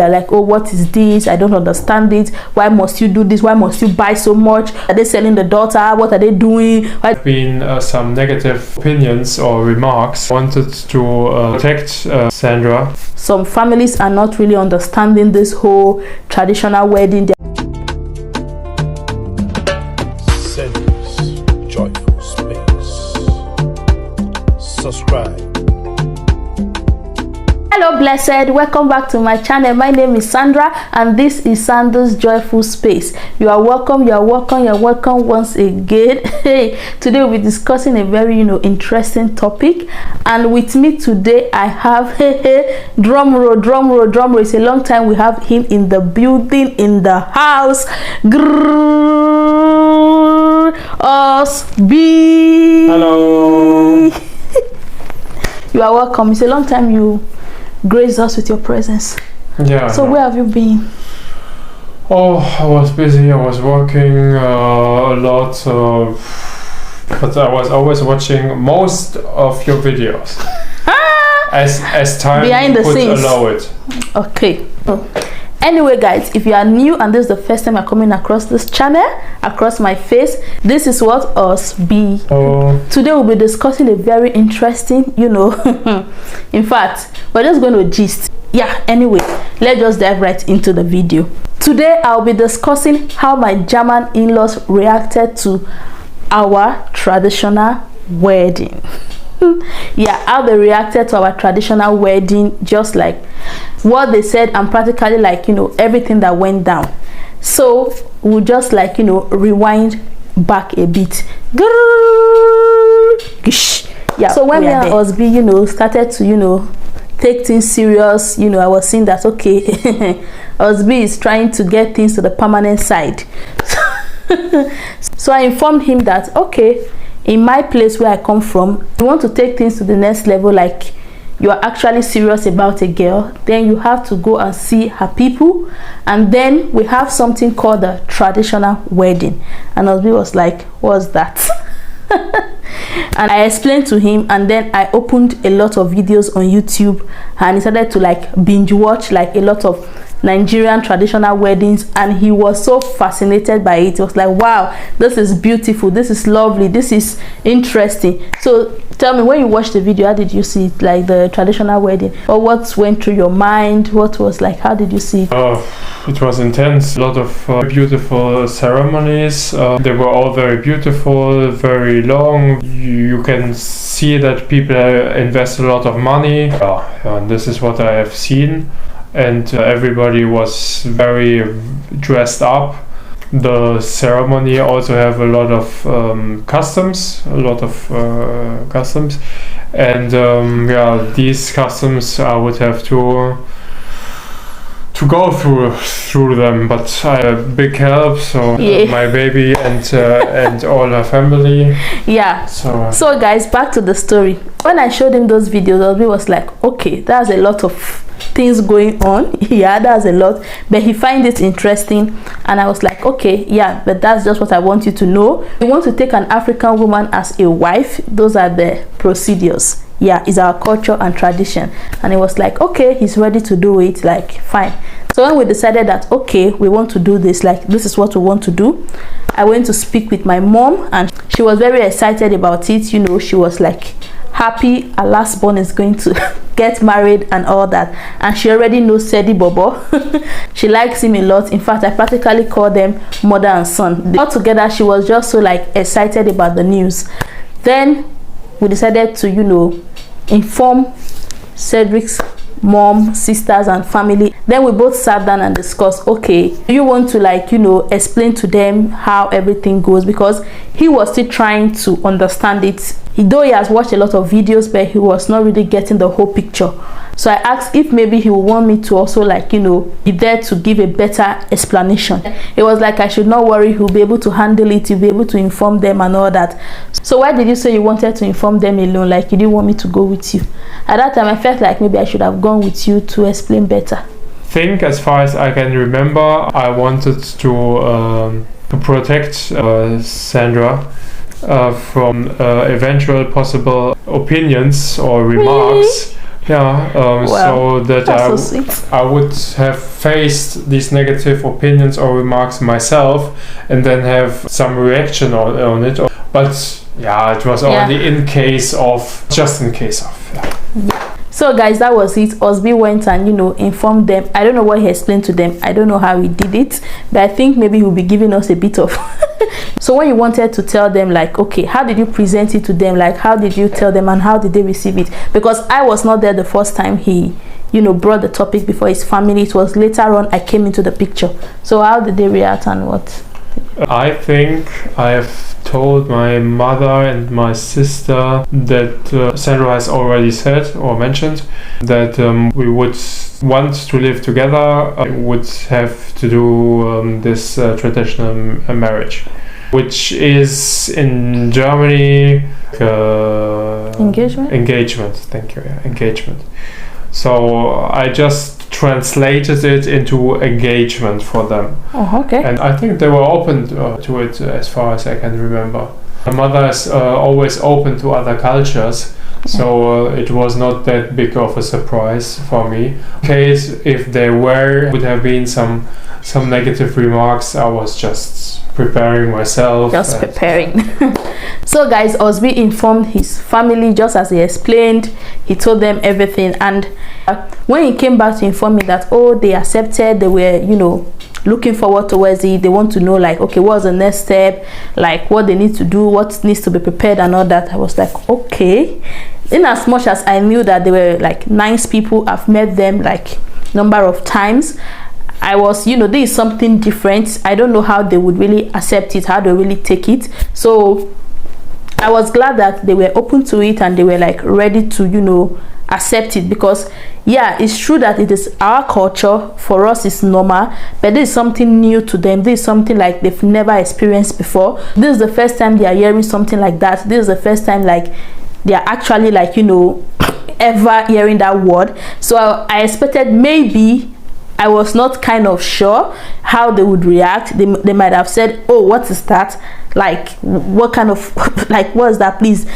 They're like, oh, what is this? I don't understand it. Why must you do this? Why must you buy so much? Are they selling the daughter? What are they doing? Been some negative opinions or remarks. Wanted to protect Sandra. Some families are not really understanding this whole traditional wedding. Sandra's Joyful Space. Subscribe. Hello blessed, welcome back to my channel. My name is Sandra and this is Sandra's Joyful Space. You are welcome once again. Hey, today we'll be discussing a very interesting topic, and with me today I have drum roll. It's a long time we have him in the building, in the house. Osby. Hello. You are welcome. It's a long time you grace us with your presence. Yeah. So where have you been? Oh, I was busy. I was working a lot, but I was always watching most of your videos as time behind the would scenes. allow it. Okay. Anyway, guys, if you are new and this is the first time you're coming across this channel, across my face, this is what us be. Today we'll be discussing a very interesting, in fact, we're just going to gist. Yeah, anyway, let's just dive right into the video. Today I'll be discussing how my German in-laws reacted to our traditional wedding. Yeah, how they reacted to our traditional wedding, just like what they said, and practically like everything that went down. So we'll just like rewind back a bit. Yeah, so when me and Osby started to take things serious, I was seeing that okay, Osby is trying to get things to the permanent side. So I informed him that okay, in my place where I come from, you want to take things to the next level, like you are actually serious about a girl, then you have to go and see her people, and then we have something called the traditional wedding. And Osby was like, what's that? And I explained to him, and then I opened a lot of videos on YouTube, and he started to like binge watch like a lot of Nigerian traditional weddings, and he was so fascinated by it. He was like, wow, this is beautiful, this is lovely, this is interesting. So tell me, when you watched the video, how did you see it, like the traditional wedding, or what went through your mind? What was like, how did you see it? It was intense. A lot of beautiful ceremonies. They were all very beautiful, very long. You can see that people invest a lot of money, and this is what I have seen. And everybody was very dressed up. The ceremony also have a lot of customs, and yeah, these customs I would have to go through them, but I have a big help, so yeah. My baby and all her family. Yeah. So guys, back to the story. When I showed him those videos, Osby was like, okay, that's a lot of things going on. Yeah, that's a lot, but he finds it interesting. And I was like, okay, yeah, but that's just what I want you to know. We want to take an African woman as a wife. Those are the procedures. Yeah, it's our culture and tradition. And he was like, okay, he's ready to do it, like fine. So when we decided that okay, we want to do this, like this is what we want to do, I went to speak with my mom, and she was very excited about it. She was like happy her last born is going to get married and all that, and she already knows Sedi Bobo. She likes him a lot. In fact, I practically call them mother and son. All together, she was just so like excited about the news. Then we decided to inform Cedric's mom, sisters and family. Then we both sat down and discussed, okay, do you want to like explain to them how everything goes, because he was still trying to understand it. Though he has watched a lot of videos, but he was not really getting the whole picture. So I asked if maybe he would want me to also like be there to give a better explanation. It was like I should not worry, he'll be able to handle it, he'll be able to inform them and all that. So why did you say you wanted to inform them alone, like you didn't want me to go with you? At that time I felt like maybe I should have gone with you to explain better. Think as far as I can remember, I wanted to protect Sandra from eventual possible opinions or remarks Yeah, Wow, so that that's so sweet. I would have faced these negative opinions or remarks myself and then have some reaction on it. But yeah, it was only just in case of. Yeah. So guys, that was it. Osby went and informed them. I don't know what he explained to them. I don't know how he did it, but I think maybe he'll be giving us a bit of so when you wanted to tell them, like, okay, how did you present it to them? Like, how did you tell them and how did they receive it? Because I was not there the first time he brought the topic before his family. It was later on I came into the picture. So how did they react and what? I think I have told my mother and my sister that Sandra has already said or mentioned that we would want to live together, would have to do this traditional marriage, which is in Germany engagement. Thank you. Yeah, engagement. So I just translated it into engagement for them. Oh, okay. And I think they were open to it as far as I can remember. My mother is always open to other cultures, so it was not that big of a surprise for me. In case if there would have been some negative remarks, I was just preparing myself. So guys, Osby informed his family just as he explained. He told them everything, and when he came back to inform me that they accepted, they were looking forward towards it, they want to know, like, okay, what's the next step, like what they need to do, what needs to be prepared and all that. I was like, okay. In as much as I knew that they were like nice people, I've met them like number of times, I was, this is something different. I don't know how they would really accept it, how they really take it. So I was glad that they were open to it and they were like ready to accept it, because it's true that it is our culture. For us it's normal, but this is something new to them. This is something like they've never experienced before. This is the first time they are hearing something like that. This is the first time like they are actually like ever hearing that word. So I expected, maybe I was not kind of sure how they would react. They might have said, oh, what is that? Like, what kind of, like, what is that, please?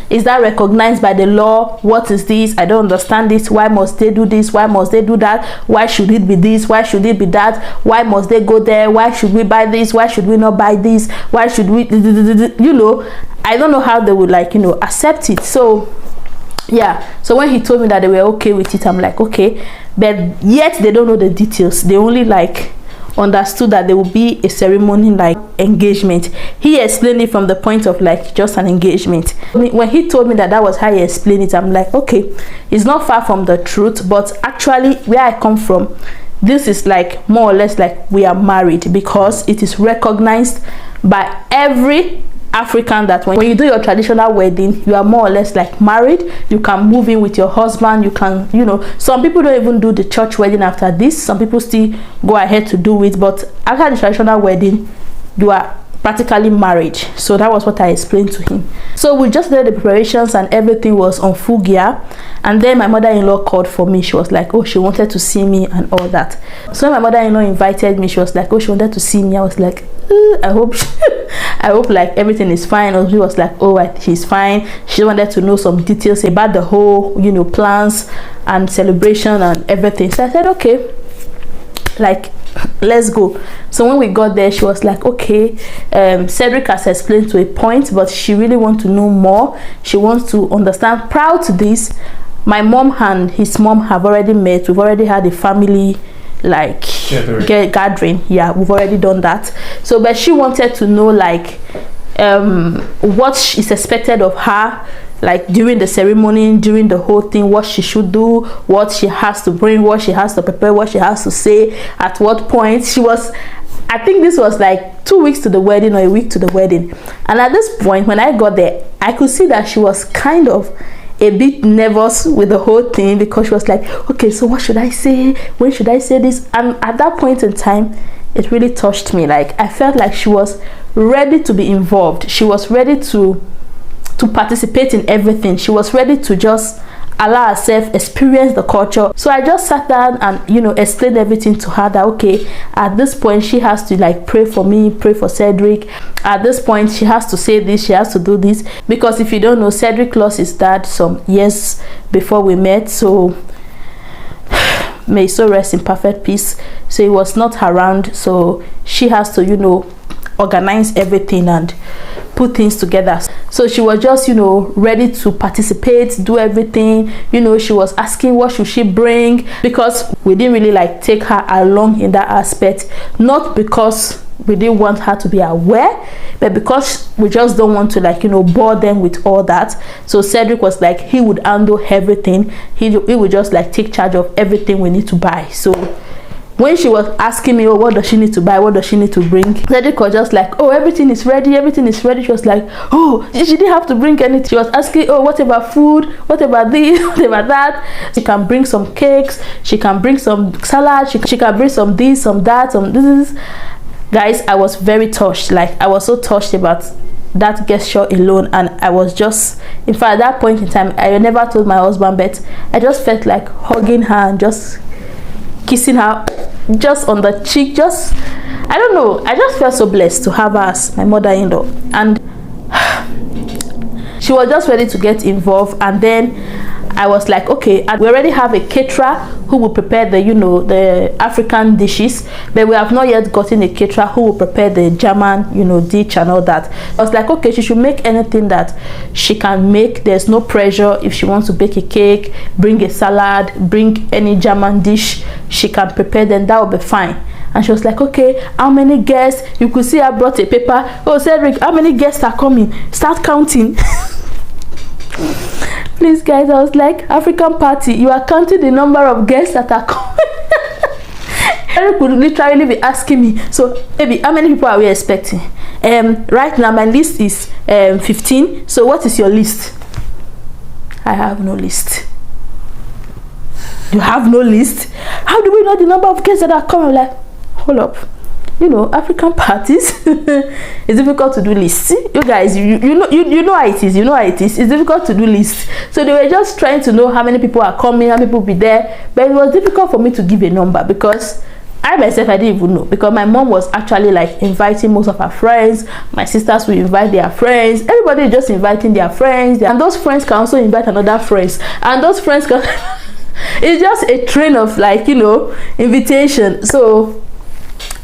Is that recognized by the law? What is this? I don't understand this. Why must they do this? Why must they do that? Why should it be this? Why should it be that? Why must they go there? Why should we buy this? Why should we not buy this? Why should we, I don't know how they would like, accept it. So so when he told me that they were okay with it, I'm like, okay, but yet they don't know the details. They only like understood that there will be a ceremony like engagement. He explained it from the point of like just an engagement. When he told me that was how he explained it, I'm like, okay, it's not far from the truth, but actually where I come from, this is like more or less like we are married, because it is recognized by every African that when you do your traditional wedding, you are more or less like married. You can move in with your husband. You can, some people don't even do the church wedding after this. Some people still go ahead to do it, but after the traditional wedding, you are practically married. So that was what I explained to him. So we just did the preparations and everything was on full gear, and then my mother-in-law called for me. She was like, oh, she wanted to see me and all that. So when my mother-in-law invited me, she was like, oh, she wanted to see me. I was like, I hope I hope like everything is fine. Or she was like, oh, she's fine. She wanted to know some details about the whole plans and celebration and everything. So I said, okay, like, let's go. So when we got there, she was like, okay, Cedric has explained to a point, but she really wants to know more. She wants to understand. Prior to this, my mom and his mom have already met. We've already had a family like gathering. We've already done that. So but she wanted to know like what is expected of her, like during the ceremony, during the whole thing, what she should do, what she has to bring, what she has to prepare, what she has to say, at what point. She was, I think this was like 2 weeks to the wedding or a week to the wedding, and at this point when I got there, I could see that she was kind of a bit nervous with the whole thing, because she was like, okay, so what should I say, when should I say this? And at that point in time, it really touched me. Like, I felt like she was ready to be involved. She was ready to participate in everything. She was ready to just allow herself experience the culture. So I just sat down and, you know, explained everything to her, that okay, at this point she has to like pray for me, pray for Cedric. At this point she has to say this, she has to do this, because if you don't know, Cedric lost his dad some years before we met, so may so rest in perfect peace. So he was not around, so she has to, you know, organize everything and put things together. So she was just, you know, ready to participate, do everything. You know, she was asking what should she bring, because we didn't really like take her along in that aspect, not because we didn't want her to be aware, but because we just don't want to, like, you know, bore them with all that. So Cedric was like, he would handle everything. He would just like take charge of everything we need to buy. So when she was asking me, oh, what does she need to buy, what does she need to bring, Cedric was just like, oh, everything is ready, everything is ready. She was like, oh, she didn't have to bring anything. She was asking, oh, what about food, what about this, what about that. She can bring some cakes, she can bring some salad, she can bring some this, some that, some this. Guys, I was very touched. Like, I was so touched about that gesture alone, and I was just, in fact, at that point in time, I never told my husband, but I just felt like hugging her and just kissing her just on the cheek. Just, I don't know, I just felt so blessed to have her as my mother-in-law. And she was just ready to get involved. And then I was like, okay, and we already have a caterer who will prepare the, you know, the African dishes, but we have not yet gotten a caterer who will prepare the German, you know, dish and all that. I was like, okay, she should make anything that she can make. There's no pressure. If she wants to bake a cake, bring a salad, bring any German dish, she can prepare, then that will be fine. And she was like, okay, how many guests? You could see I brought a paper. Oh, Cedric, how many guests are coming? Start counting. Please, guys, I was like, African party, you are counting the number of guests that are coming. Eric would literally be asking me, so baby, how many people are we expecting? Right now my list is 15. So what is your list? I have no list. You have no list? How do we know the number of guests that are coming? Like, hold up. You know, African parties, it's difficult to do lists. You guys, you know how it is. You know how it is. It's difficult to do lists. So they were just trying to know how many people are coming, how many people will be there. But it was difficult for me to give a number, because I myself, I didn't even know, because my mom was actually like inviting most of her friends. My sisters will invite their friends. Everybody is just inviting their friends, and those friends can also invite another friends, and those friends can. It's just a train of, like, you know, invitation. So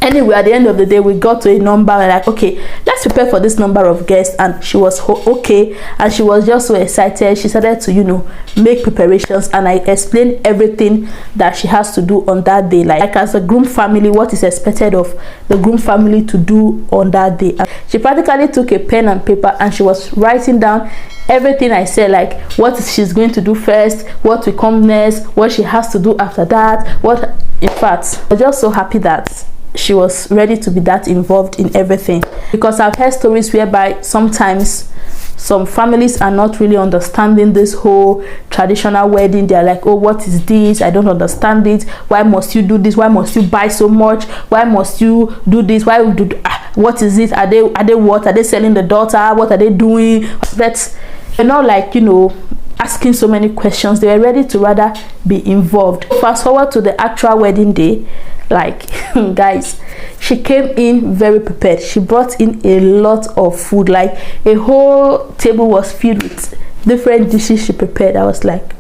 anyway, at the end of the day, we got to a number. We're like, okay, let's prepare for this number of guests. And she was okay, and she was just so excited. She started to, you know, make preparations, and I explained everything that she has to do on that day, like as a groom family, what is expected of the groom family to do on that day. And she practically took a pen and paper, and she was writing down everything I said, like what she's going to do first, what will come next, what she has to do after that, what. In fact, I was just so happy that she was ready to be that involved in everything, because I've heard stories whereby sometimes some families are not really understanding this whole traditional wedding. They're like, oh, what is this? I don't understand it. Why must you do this? Why must you buy so much? Why must you do this? Why would you what is it? Are they what? Are they selling the daughter? What are they doing? That's, they're not like, you know, asking so many questions. They were ready to rather be involved. Fast forward to the actual wedding day, like, guys, she came in very prepared. She brought in a lot of food, like a whole table was filled with different dishes she prepared. I was like,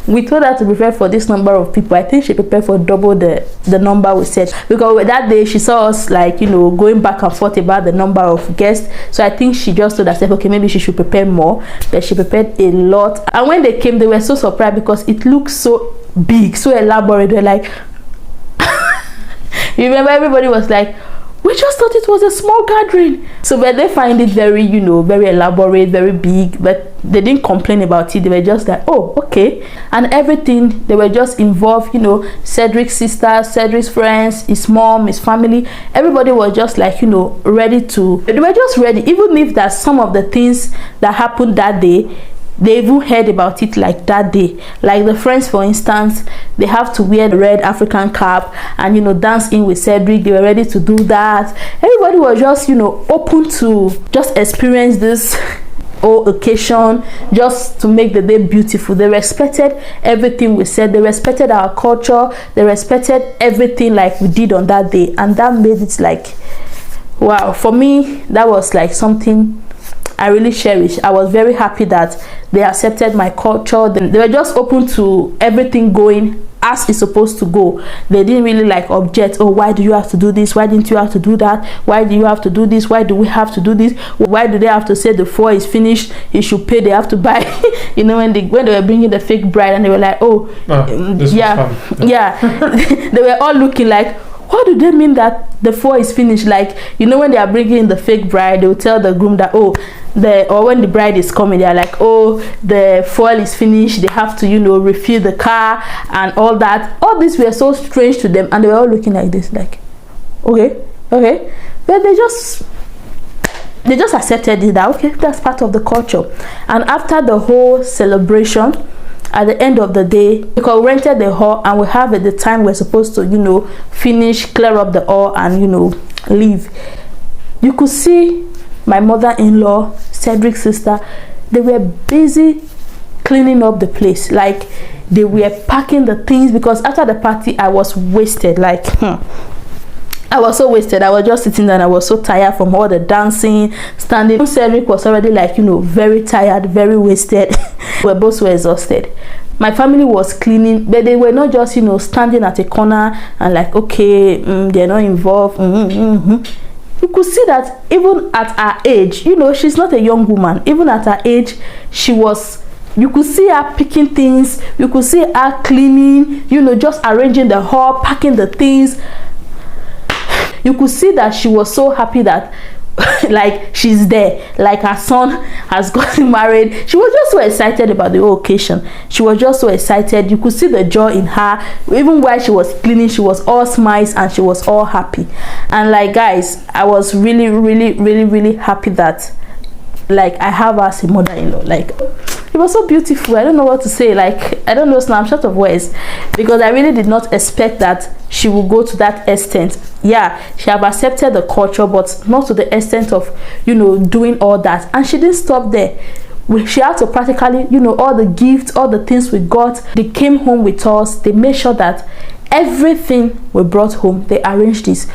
we told her to prepare for this number of people. I think she prepared for double the number we said, because that day she saw us, like, you know, going back and forth about the number of guests. So I think she just told herself, okay, maybe she should prepare more. But she prepared a lot, and when they came, they were so surprised because it looked so big, so elaborate. They're like, you remember, everybody was like, we just thought it was a small gathering. So but they find it very, you know, very elaborate, very big, but they didn't complain about it. They were just like, oh, okay. And everything, they were just involved, you know, Cedric's sister, Cedric's friends, his mom, his family, everybody was just like, you know, ready to, they were just ready. Even if that some of the things that happened that day, they even heard about it like that day. Like the friends, for instance, they have to wear the red African cap and, you know, dance in with Cedric. They were ready to do that. Everybody was just, you know, open to just experience this whole occasion, just to make the day beautiful. They respected everything we said. They respected our culture. They respected everything like we did on that day, and that made it like, wow, for me that was like something I really cherish. I was very happy that they accepted my culture. They were just open to everything going as it's supposed to go. They didn't really like object, oh, why do you have to do this, why didn't you have to do that, why do you have to do this, why do we have to do this, why do they have to say the four is finished, you should pay, they have to buy. You know, when they were bringing the fake bride, and they were like, oh, yeah. They were all looking like, what do they mean that the four is finished? Like, you know, when they are bringing in the fake bride, they will tell the groom that, oh, or when the bride is coming, they are like, oh, the foil is finished, they have to, you know, refill the car and all that. All these were so strange to them, and they were all looking like this, like, okay, but they just accepted it, that okay, that's part of the culture. And after the whole celebration, at the end of the day, because we rented the hall, and we have at the time we're supposed to, you know, finish, clear up the hall, and, you know, leave. You could see my mother-in-law, Cedric's sister, they were busy cleaning up the place. Like, they were packing the things, because after the party I was wasted. Like, I was so wasted. I was just sitting there, and I was so tired from all the dancing, standing. Cedric was already like, you know, very tired, very wasted. We both so exhausted. My family was cleaning, but they were not just, you know, standing at a corner and like, okay, they're not involved. You could see that even at her age, you know, she's not a young woman. Even at her age, you could see her picking things. You could see her cleaning, you know, just arranging the hall, packing the things. You could see that she was so happy that like she's there, like her son has gotten married. She was just so excited about the whole occasion. She was just so excited. You could see the joy in her. Even while she was cleaning, she was all smiles and she was all happy. And like, guys, I was really happy that like I have her as a mother-in-law. Like, it was so beautiful. I don't know what to say. Like, I don't know, I'm short of words, because I really did not expect that she would go to that extent. Yeah, she have accepted the culture, but not to the extent of, you know, doing all that. And she didn't stop there. She had to practically, you know, all the gifts, all the things we got, they came home with us. They made sure that everything we brought home, they arranged this.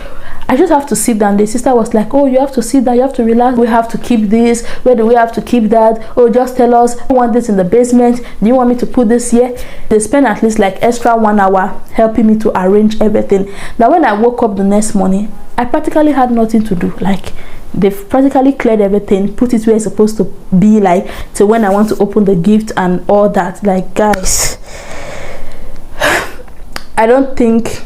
I just have to sit down. The sister was like, oh, you have to sit down, you have to relax, we have to keep this, where do we have to keep that, oh, just tell us, I want this in the basement, do you want me to put this here? They spent at least like extra 1 hour helping me to arrange everything. Now when I woke up the next morning, I practically had nothing to do. Like, they've practically cleared everything, put it where it's supposed to be, like, to when I want to open the gift and all that. Like, guys, I don't think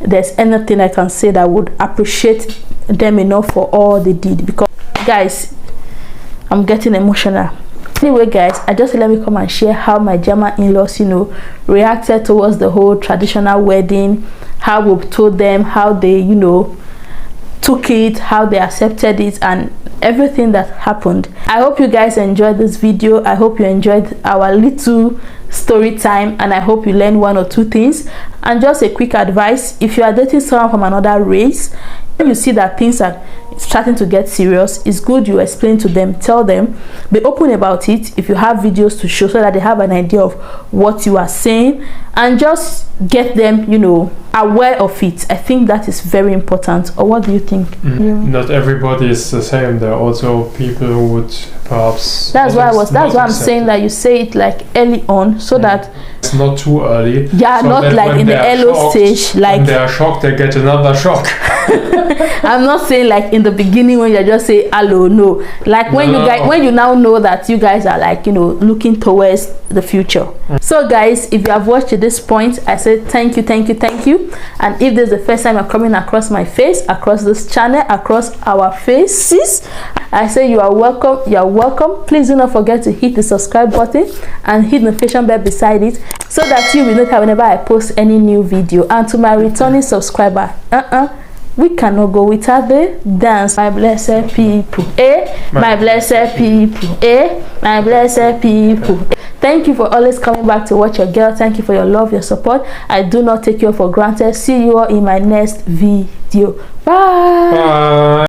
there's anything I can say that would appreciate them enough for all they did, because, guys, I'm getting emotional. Anyway, guys, I just let me come and share how my German in-laws, you know, reacted towards the whole traditional wedding, how we told them, how they, you know, took it, how they accepted it, and everything that happened. I hope you guys enjoyed this video. I hope you enjoyed our little story time, and I hope you learned 1 or 2 things. And just a quick advice: if you are dating someone from another race, when you see that things are starting to get serious, it's good you explain to them, tell them, be open about it. If you have videos to show, so that they have an idea of what you are saying, and just get them, you know, aware of it. I think that is very important. Or what do you think? Not everybody is the same. There are also people who would perhaps. That's why I'm saying that you say it like early on, so that it's not too early. Yeah, so not like in the hello stage. Like when they are shocked, they get another shock. I'm not saying like in the beginning when you just say hello. No, like when you now know that you guys are like, you know, looking towards the future. So guys, if you have watched to this point, I say thank you. And if this is the first time you're coming across my face, across this channel, across our faces, I say you are welcome. Please do not forget to hit the subscribe button and hit the notification bell beside it, so that you will notify whenever I post any new video. And to my returning subscriber, we cannot go without the dance, my blessed people. My blessed people. My blessed people. Thank you for always coming back to watch your girl. Thank you for your love, your support. I do not take you for granted. See you all in my next video. Bye.